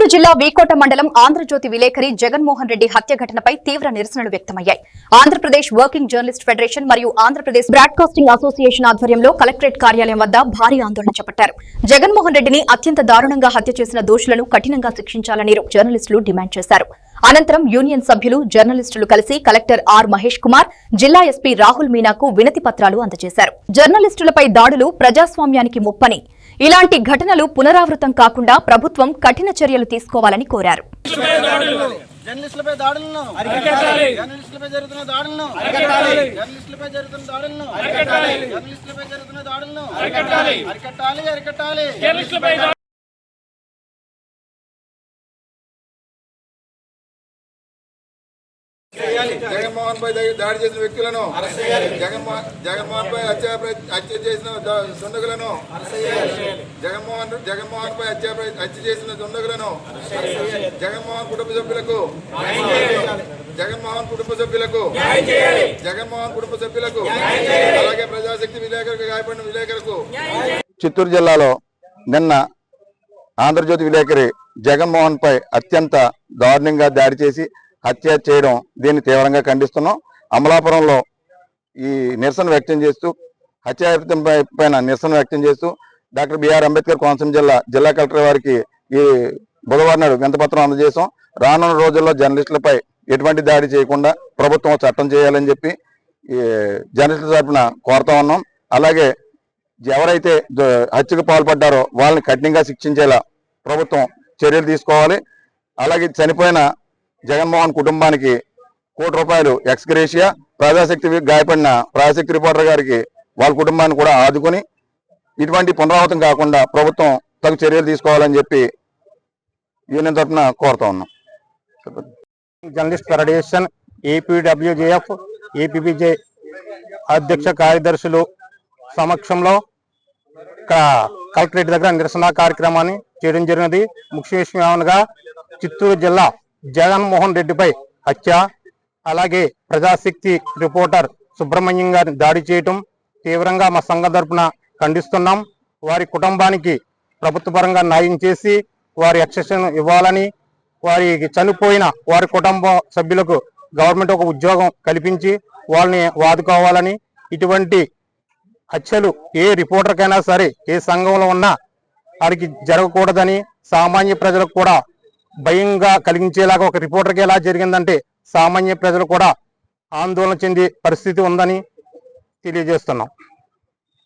చిత్తూరు జిల్లా వీకోట మండలం ఆంధ్రజ్యోతి విలేకరి జగన్మోహన్ రెడ్డి హత్య ఘటనపై తీవ్ర నిరసనలు వ్యక్తమయ్యాయి. ఆంధ్రప్రదేశ్ వర్కింగ్ జర్నలిస్ట్ ఫెడరేషన్ మరియు ఆంధ్రప్రదేశ్ బ్రాడ్కాస్టింగ్ అసోసియేషన్ ఆధ్వర్యంలో కలెక్టరేట్ కార్యాలయం వద్ద భారీ ఆందోళన చేపట్టారు. జగన్మోహన్ రెడ్డిని అత్యంత దారుణంగా హత్య చేసిన దోషులను కఠినంగా శిక్షించాలని జర్నలిస్టులు డిమాండ్ చేశారు. అనంతరం యూనియన్ సభ్యులు జర్నలిస్టులు కలిసి కలెక్టర్ ఆర్ మహేష్ కుమార్, జిల్లా ఎస్పీ రాహుల్ మీనాకు వినతి పత్రాలు అందజేశారు. జర్నలిస్టులపై దాడులు ప్రజాస్వామ్యానికి ముప్పని, ఇలాంటి ఘటనలు పునరావృతం కాకుండా ప్రభుత్వం కఠిన చర్యలు తీసుకోవాలని కోరారు. జర్నలిస్టులపై దాడులను అరికట్టాలి. జర్నలిస్టులపై జరుగుతున్న దాడులను అరికట్టాలి. జర్నలిస్టులపై జరుగుతున్న దాడులను అరికట్టాలి. జర్నలిస్టులపై జరుగుతున్న దాడులను అరికట్టాలి. అరికట్టాలి. అరికట్టాలి. జర్నలిస్టులపై జగన్మోహన్ పై దాడి చేసిన వ్యక్తులను, జగన్మోహన్ పై హత్య చేసిన దుండగులను, జగన్మోహన్ పై హత్య చేసిన దుండగులను, జగన్మోహన్ కుటుంబ సభ్యులకు, జగన్మోహన్ కుటుంబ సభ్యులకు అలాగే ప్రజాశక్తి విలేకరులకు, గాయపడిన విలేకరులకు. చిత్తూరు జిల్లాలో నిన్న ఆంధ్రజ్యోతి విలేకరి జగన్మోహన్ పై అత్యంత దారుణంగా దాడి చేసి హత్య చేయడం, దీన్ని తీవ్రంగా ఖండిస్తున్నాం. అమలాపురంలో ఈ నిరసన వ్యక్తం చేస్తూ, హత్యాయత్నం పైన నిరసన వ్యక్తం చేస్తూ డాక్టర్ బిఆర్ అంబేద్కర్ కోనసీమ జిల్లా కలెక్టర్ వారికి ఈ బుధవారం నాడు వినతిపత్రం అందజేశాం. రానున్న రోజుల్లో జర్నలిస్టులపై ఎటువంటి దాడి చేయకుండా ప్రభుత్వం చట్టం చేయాలని చెప్పి ఈ జర్నలిస్టుల తరఫున కోరుతా ఉన్నాం. అలాగే ఎవరైతే హత్యకు పాల్పడ్డారో వాళ్ళని కఠినంగా శిక్షించేలా ప్రభుత్వం చర్యలు తీసుకోవాలి. అలాగే చనిపోయిన జగన్మోహన్ కుటుంబానికి ₹1 ఎక్స్ గ్రేషియా, ప్రజాశక్తి గాయపడిన ప్రజాశక్తి రిపోర్టర్ గారికి వాళ్ళ కుటుంబాన్ని కూడా ఆదుకుని ఇటువంటి పునరావృతం కాకుండా ప్రభుత్వం తగు చర్యలు తీసుకోవాలని చెప్పి యూనియన్ తరఫున కోరుతా ఉన్నాం. జర్నలిస్ట్ ఫెడరేషన్, ఏపీడబ్ల్యూజేఎఫ్, ఏపీబీజే అధ్యక్ష కార్యదర్శులు సమక్షంలో కలెక్టరేట్ దగ్గర నిరసన కార్యక్రమాన్ని చేయడం జరిగినది. ముఖ్య విషయం ఏమనగా చిత్తూరు జిల్లా జగన్మోహన్ రెడ్డిపై హత్య, అలాగే ప్రజాశక్తి రిపోర్టర్ సుబ్రహ్మణ్యం గారిని దాడి చేయటం తీవ్రంగా మా సంఘం తరపున ఖండిస్తున్నాం. వారి కుటుంబానికి ప్రభుత్వ పరంగా న్యాయం చేసి వారి ఎక్సెషన్ ఇవ్వాలని, వారికి చనిపోయిన వారి కుటుంబ సభ్యులకు గవర్నమెంట్ ఒక ఉద్యోగం కల్పించి వాళ్ళని ఆదుకోవాలని, ఇటువంటి హత్యలు ఏ రిపోర్టర్కైనా సరే ఏ సంఘంలో ఉన్నా వారికి జరగకూడదని, సామాన్య ప్రజలకు కూడా భయంగా కలిగించేలాగా ఒక రిపోర్టర్కి ఎలా జరిగిందంటే సామాన్య ప్రజలు కూడా ఆందోళన చెందే పరిస్థితి ఉందని తెలియజేస్తున్నాం.